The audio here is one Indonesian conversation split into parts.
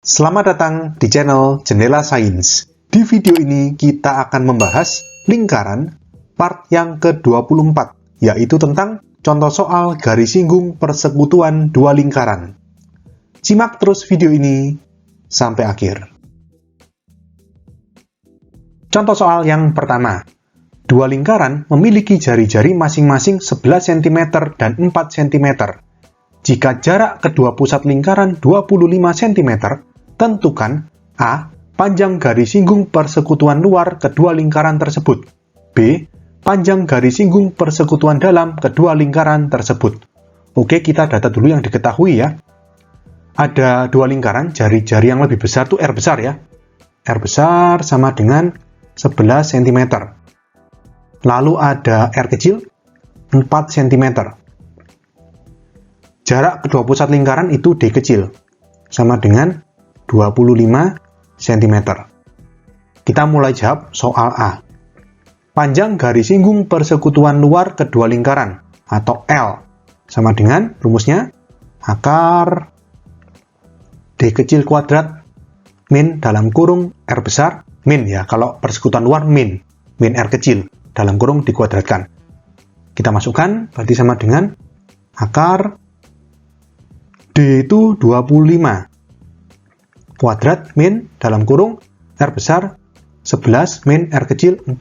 Selamat datang di channel Jendela Sains. Di video ini kita akan membahas lingkaran part yang ke-24, yaitu tentang contoh soal garis singgung persekutuan dua lingkaran. Simak terus video ini sampai akhir. Contoh soal yang pertama. Dua lingkaran memiliki jari-jari masing-masing 11 cm dan 4 cm. Jika jarak kedua pusat lingkaran 25 cm, tentukan A. Panjang garis singgung persekutuan luar kedua lingkaran tersebut. B. Panjang garis singgung persekutuan dalam kedua lingkaran tersebut. Oke, kita data dulu yang diketahui ya. Ada dua lingkaran, jari-jari yang lebih besar tuh R besar ya. R besar sama dengan 11 cm. Lalu ada R kecil, 4 cm. Jarak kedua pusat lingkaran itu D kecil, sama dengan 25 cm. Kita mulai jawab soal A. Panjang garis singgung persekutuan luar kedua lingkaran, atau L, sama dengan rumusnya akar D kecil kuadrat min dalam kurung R besar, min ya, kalau persekutuan luar min R kecil, dalam kurung dikuadratkan. Kita masukkan, berarti sama dengan akar D itu 25 kuadrat min dalam kurung R besar 11 min R kecil 4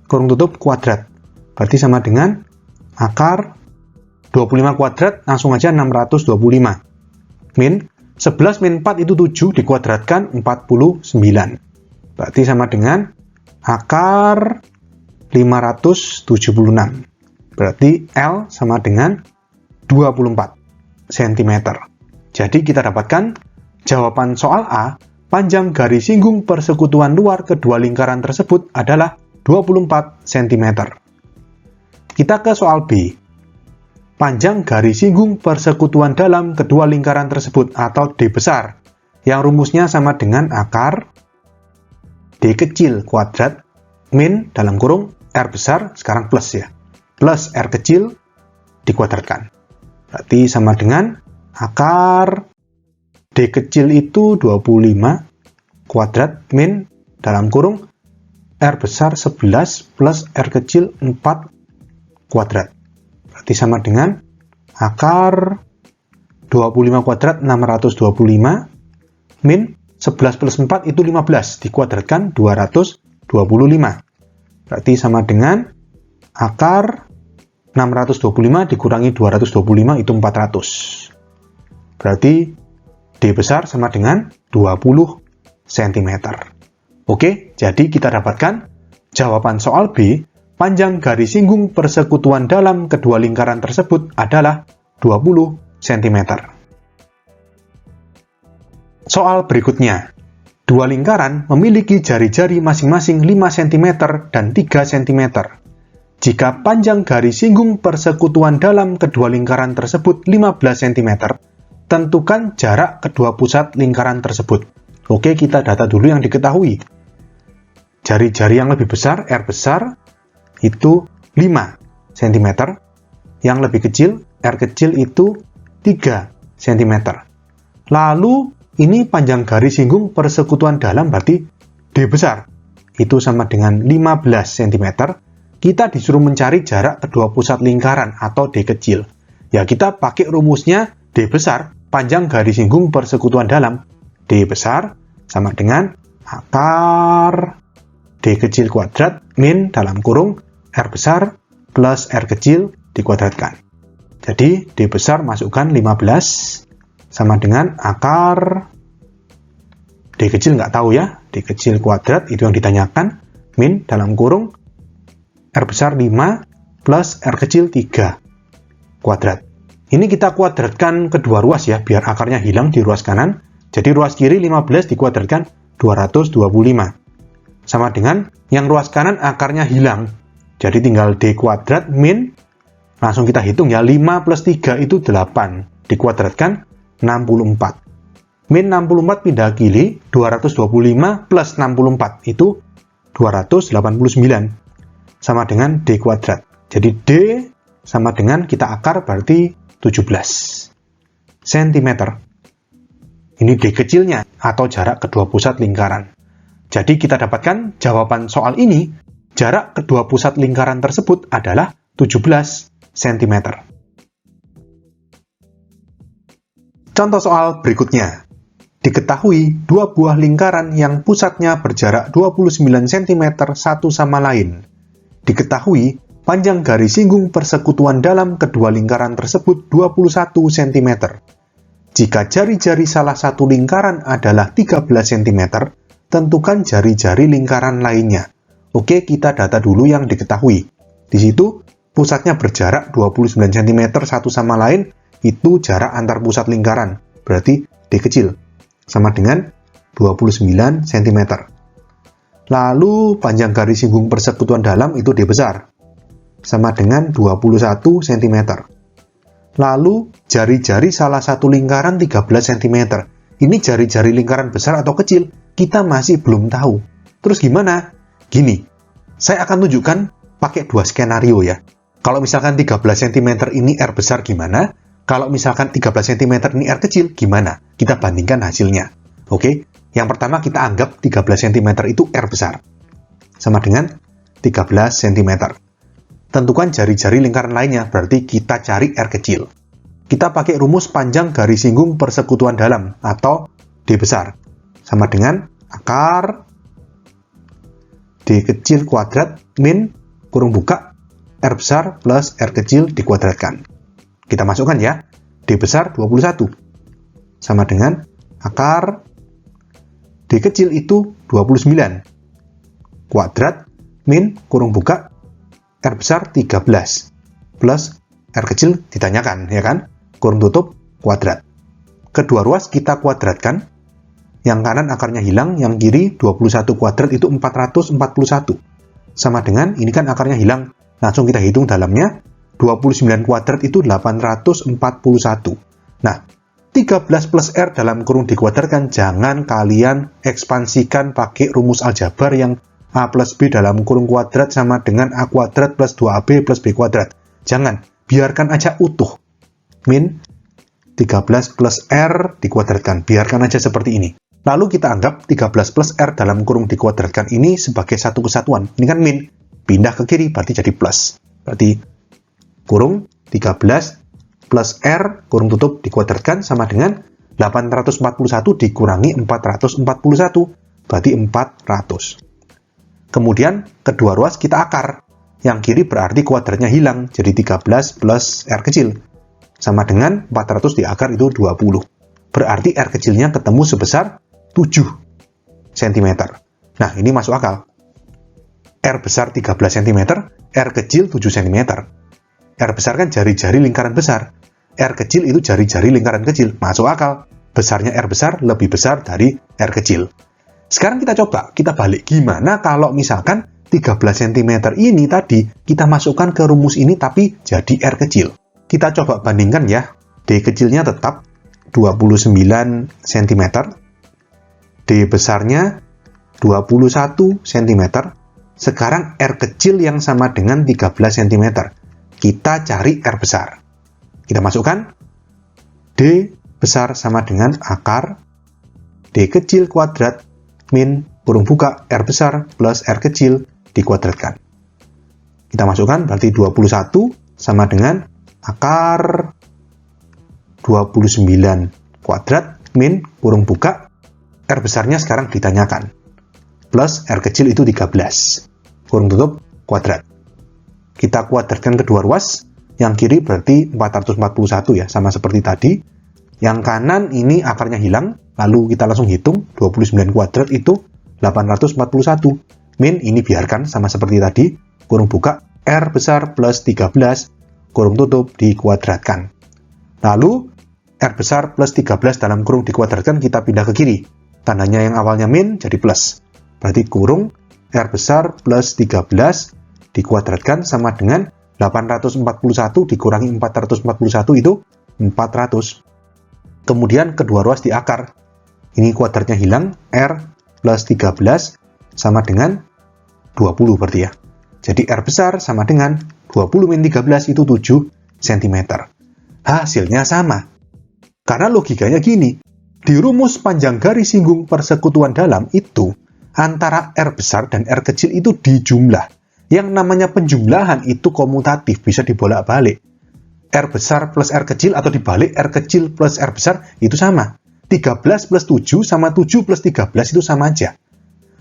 kurung tutup kuadrat, berarti sama dengan akar 25 kuadrat, langsung aja 625 min 11 min 4 itu 7 dikuadratkan 49, berarti sama dengan akar 576, berarti L sama dengan 24 cm. Jadi kita dapatkan jawaban soal A, panjang garis singgung persekutuan luar kedua lingkaran tersebut adalah 24 cm. Kita ke soal B. Panjang garis singgung persekutuan dalam kedua lingkaran tersebut, atau D besar, yang rumusnya sama dengan akar D kecil kuadrat min dalam kurung R besar, sekarang plus ya, plus R kecil dikuadratkan. Berarti sama dengan akar D kecil itu 25 kuadrat min dalam kurung R besar 11 plus R kecil 4 kuadrat. Berarti sama dengan akar 25 kuadrat 625 min 11 plus 4 itu 15 dikuadratkan 225. Berarti sama dengan akar 625 dikurangi 225 itu 400. Berarti D besar sama dengan 20 cm. Oke, jadi kita dapatkan jawaban soal B, panjang garis singgung persekutuan dalam kedua lingkaran tersebut adalah 20 cm. Soal berikutnya. Dua lingkaran memiliki jari-jari masing-masing 5 cm dan 3 cm. Jika panjang garis singgung persekutuan dalam kedua lingkaran tersebut 15 cm, tentukan jarak kedua pusat lingkaran tersebut. Oke, kita data dulu yang diketahui. Jari-jari yang lebih besar, R besar, itu 5 cm. Yang lebih kecil, R kecil itu 3 cm. Lalu, ini panjang garis singgung persekutuan dalam berarti D besar. Itu sama dengan 15 cm. Kita disuruh mencari jarak kedua pusat lingkaran atau D kecil. Ya, kita pakai rumusnya D besar, panjang garis singgung persekutuan dalam. D besar sama dengan akar D kecil kuadrat min dalam kurung R besar plus R kecil dikuadratkan. Jadi, D besar masukkan 15 sama dengan akar D kecil nggak tahu ya, D kecil kuadrat itu yang ditanyakan, min dalam kurung R besar 5 plus R kecil 3 kuadrat. Ini kita kuadratkan kedua ruas ya, biar akarnya hilang di ruas kanan. Jadi ruas kiri 15 dikuadratkan 225. Sama dengan yang ruas kanan akarnya hilang. Jadi tinggal D kuadrat min, langsung kita hitung ya, 5 plus 3 itu 8, dikuadratkan 64. Min 64 pindah kiri, 225 plus 64 itu 289. Sama dengan D kuadrat. Jadi D sama dengan kita akar berarti 17 cm. Ini D kecilnya, atau jarak kedua pusat lingkaran. Jadi kita dapatkan jawaban soal ini, jarak kedua pusat lingkaran tersebut adalah 17 cm. Contoh soal berikutnya. Diketahui dua buah lingkaran yang pusatnya berjarak 29 cm satu sama lain. Diketahui panjang garis singgung persekutuan dalam kedua lingkaran tersebut 21 cm. Jika jari-jari salah satu lingkaran adalah 13 cm, tentukan jari-jari lingkaran lainnya. Oke, kita data dulu yang diketahui. Di situ, pusatnya berjarak 29 cm satu sama lain, itu jarak antar pusat lingkaran. Berarti D kecil, sama dengan 29 cm. Lalu, panjang garis singgung persekutuan dalam itu D besar, sama dengan 21 cm. Lalu, jari-jari salah satu lingkaran 13 cm. Ini jari-jari lingkaran besar atau kecil? Kita masih belum tahu. Terus gimana? Gini, saya akan tunjukkan pakai dua skenario ya. Kalau misalkan 13 cm ini R besar gimana? Kalau misalkan 13 cm ini R kecil gimana? Kita bandingkan hasilnya. Oke, yang pertama kita anggap 13 cm itu R besar. Sama dengan 13 cm. Tentukan jari-jari lingkaran lainnya, berarti kita cari R kecil. Kita pakai rumus panjang garis singgung persekutuan dalam, atau D besar. Sama dengan akar D kecil kuadrat min kurung buka R besar plus R kecil dikuadratkan. Kita masukkan ya, D besar 21. Sama dengan akar D kecil itu 29. Kuadrat min kurung buka R besar 13 plus R kecil ditanyakan, ya kan? Kurung tutup kuadrat. Kedua ruas kita kuadratkan. Yang kanan akarnya hilang, yang kiri 21 kuadrat itu 441. Sama dengan, ini kan akarnya hilang. Langsung kita hitung dalamnya, 29 kuadrat itu 841. Nah, 13 plus R dalam kurung dikuadratkan, jangan kalian ekspansikan pakai rumus aljabar yang A plus B dalam kurung kuadrat sama dengan A kuadrat plus 2AB plus B kuadrat. Jangan, biarkan aja utuh. Min 13 plus R dikuadratkan. Biarkan aja seperti ini. Lalu kita anggap 13 plus R dalam kurung dikuadratkan ini sebagai satu kesatuan. Ini kan min. Pindah ke kiri, berarti jadi plus. Berarti kurung 13 plus R kurung tutup dikuadratkan sama dengan 841 dikurangi 441. Berarti 400. Kemudian, kedua ruas kita akar. Yang kiri berarti kuadratnya hilang, jadi 13 plus R kecil. Sama dengan 400 di akar itu 20. Berarti R kecilnya ketemu sebesar 7 cm. Nah, ini masuk akal. R besar 13 cm, R kecil 7 cm. R besar kan jari-jari lingkaran besar. R kecil itu jari-jari lingkaran kecil. Masuk akal. Besarnya R besar lebih besar dari R kecil. Sekarang kita coba, kita balik. Gimana kalau misalkan 13 cm ini tadi kita masukkan ke rumus ini tapi jadi R kecil. Kita coba bandingkan ya. D kecilnya tetap 29 cm. D besarnya 21 cm. Sekarang R kecil yang sama dengan 13 cm. Kita cari R besar. Kita masukkan. D besar sama dengan akar D kecil kuadrat min kurung buka R besar plus R kecil dikuadratkan. Kita masukkan berarti 21 sama dengan akar 29 kuadrat min kurung buka R besarnya sekarang ditanyakan. Plus R kecil itu 13. Kurung tutup kuadrat. Kita kuadratkan kedua ruas. Yang kiri berarti 441 ya, sama seperti tadi. Yang kanan ini akarnya hilang. Lalu kita langsung hitung, 29 kuadrat itu 841. Min ini biarkan sama seperti tadi. Kurung buka R besar plus 13. Kurung tutup dikuadratkan. Lalu R besar plus 13 dalam kurung dikuadratkan kita pindah ke kiri. Tandanya yang awalnya min jadi plus. Berarti kurung R besar plus 13 dikuadratkan sama dengan 841 dikurangi 441 itu 400. Kemudian kedua ruas di akar. Ini kuadratnya hilang, R plus 13 sama dengan 20 berarti ya. Jadi R besar sama dengan 20 min 13 itu 7 cm. Hasilnya sama. Karena logikanya gini, Di rumus panjang garis singgung persekutuan dalam itu, antara R besar dan R kecil itu dijumlah. Yang namanya penjumlahan itu komutatif, bisa dibolak-balik. R besar plus R kecil atau dibalik R kecil plus R besar itu sama. 13 plus 7 sama 7 plus 13 itu sama aja.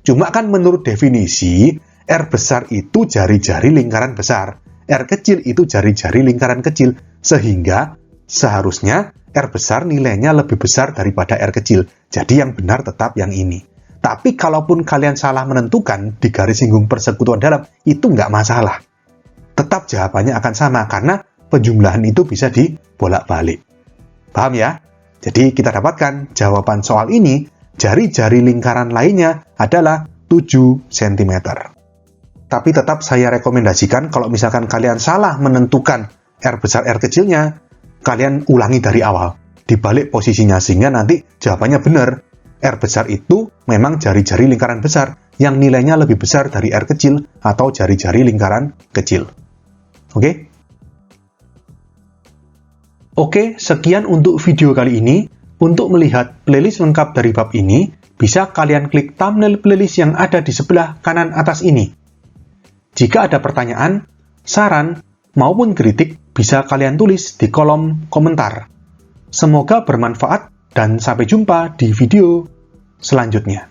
Cuma kan menurut definisi, R besar itu jari-jari lingkaran besar. R kecil itu jari-jari lingkaran kecil. Sehingga seharusnya R besar nilainya lebih besar daripada R kecil. Jadi yang benar tetap yang ini. Tapi kalaupun kalian salah menentukan di garis singgung persekutuan dalam, itu nggak masalah. Tetap jawabannya akan sama karena penjumlahan itu bisa dibolak-balik. Paham ya? Jadi kita dapatkan jawaban soal ini, jari-jari lingkaran lainnya adalah 7 cm. Tapi tetap saya rekomendasikan kalau misalkan kalian salah menentukan R besar R kecilnya, kalian ulangi dari awal, dibalik posisinya, sehingga nanti jawabannya benar. R besar itu memang jari-jari lingkaran besar yang nilainya lebih besar dari R kecil atau jari-jari lingkaran kecil. Oke? Oke, sekian untuk video kali ini. Untuk melihat playlist lengkap dari bab ini, bisa kalian klik thumbnail playlist yang ada di sebelah kanan atas ini. Jika ada pertanyaan, saran, maupun kritik, bisa kalian tulis di kolom komentar. Semoga bermanfaat dan sampai jumpa di video selanjutnya.